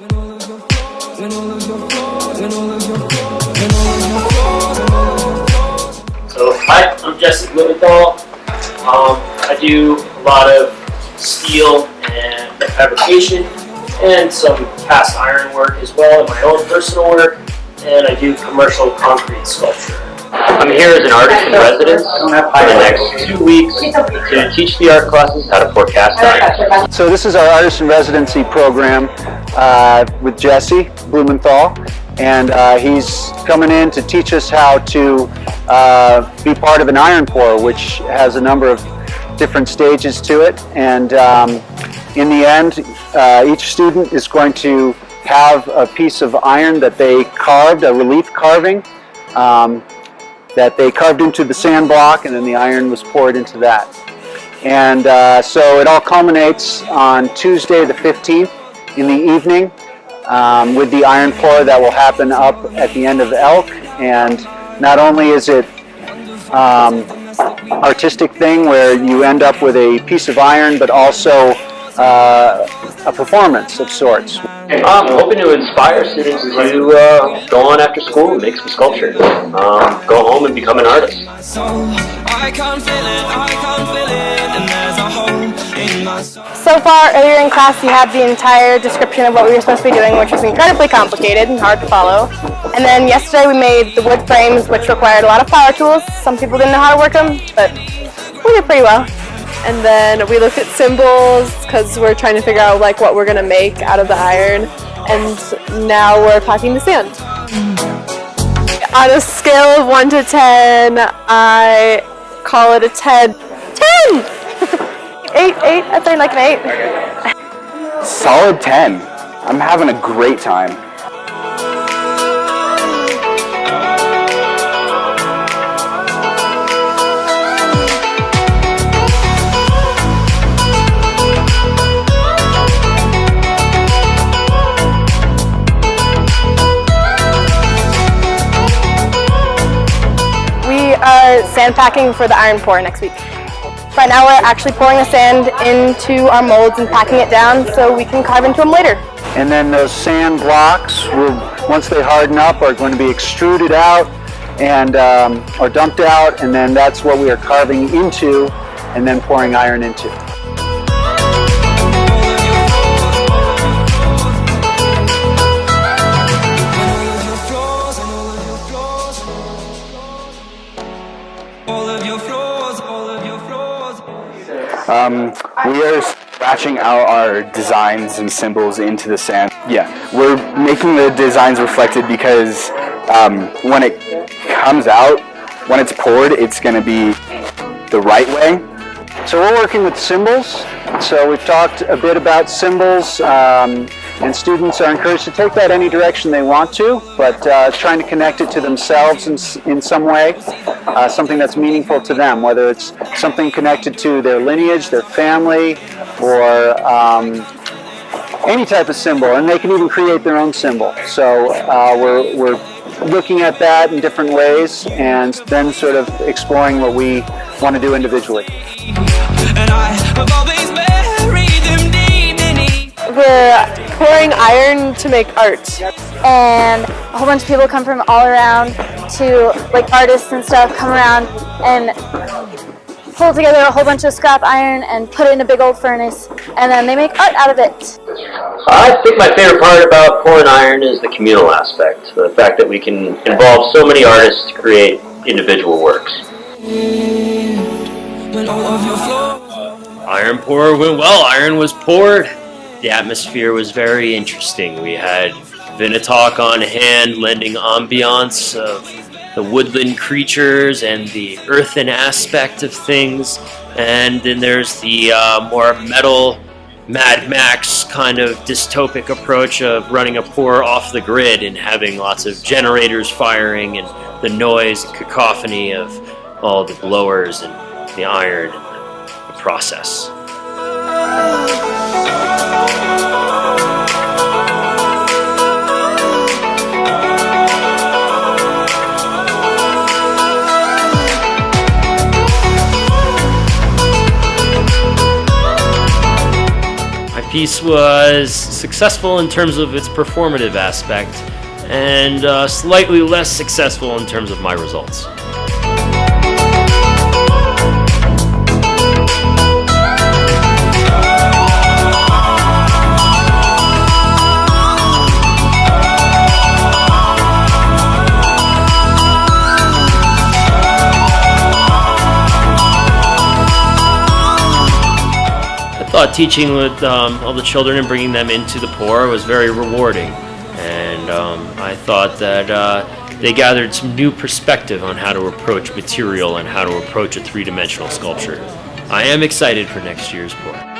So, hi, I'm Jesse Blumenthal. I do a lot of steel and fabrication and some cast iron work as well in my own personal work, and I do commercial concrete sculpture. I'm here as an artist in residence for the next 2 weeks to teach the art classes how to pour cast iron. So this is our artist in residency program with Jesse Blumenthal, and he's coming in to teach us how to be part of an iron pour, which has a number of different stages to it, and in the end each student is going to have a piece of iron that they carved, a relief carving that they carved into the sand block, and then the iron was poured into that. And so it all culminates on Tuesday the 15th in the evening with the iron pour that will happen up at the end of Elk. And not only is it artistic thing where you end up with a piece of iron, but also a performance of sorts. I'm hoping to inspire students to go on after school and make some sculpture. Go home and become an artist. So far, earlier in class, you had the entire description of what we were supposed to be doing, which was incredibly complicated and hard to follow. And then yesterday we made the wood frames, which required a lot of power tools. Some people didn't know how to work them, but we did pretty well. And then we looked at symbols because we're trying to figure out like what we're gonna make out of the iron. And now we're packing the sand. On a scale of 1 to 10, I call it a 10. 10! 8, I'd say like an 8. Solid 10. I'm having a great time. We are sand packing for the iron pour next week. Right now we're actually pouring the sand into our molds and packing it down so we can carve into them later. And then those sand blocks will, once they harden up, are going to be extruded out and or dumped out, and then that's what we are carving into and then pouring iron into. We are scratching out our designs and symbols into the sand. Yeah, we're making the designs reflected because when it comes out, when it's poured, it's going to be the right way. So we're working with symbols. So we've talked a bit about symbols, and students are encouraged to take that any direction they want to, but trying to connect it to themselves in some way, something that's meaningful to them, whether it's something connected to their lineage, their family, or any type of symbol, and they can even create their own symbol. So we're looking at that in different ways and then sort of exploring what we want to do individually. We're pouring iron to make art. And a whole bunch of people come from all around to, like artists and stuff, come around and pull together a whole bunch of scrap iron and put it in a big old furnace, and then they make art out of it. I think my favorite part about pouring iron is the communal aspect. The fact that we can involve so many artists to create individual works. Iron pour went well. Iron was poured. The atmosphere was very interesting. We had Vinatalk on hand, lending ambiance of the woodland creatures and the earthen aspect of things. And then there's the more metal Mad Max kind of dystopic approach of running a pour off the grid and having lots of generators firing and the noise and cacophony of all the blowers and the iron and the process. piece was successful in terms of its performative aspect and slightly less successful in terms of my results. I thought teaching with all the children and bringing them into the pour was very rewarding, and I thought that they gathered some new perspective on how to approach material and how to approach a three-dimensional sculpture. I am excited for next year's pour.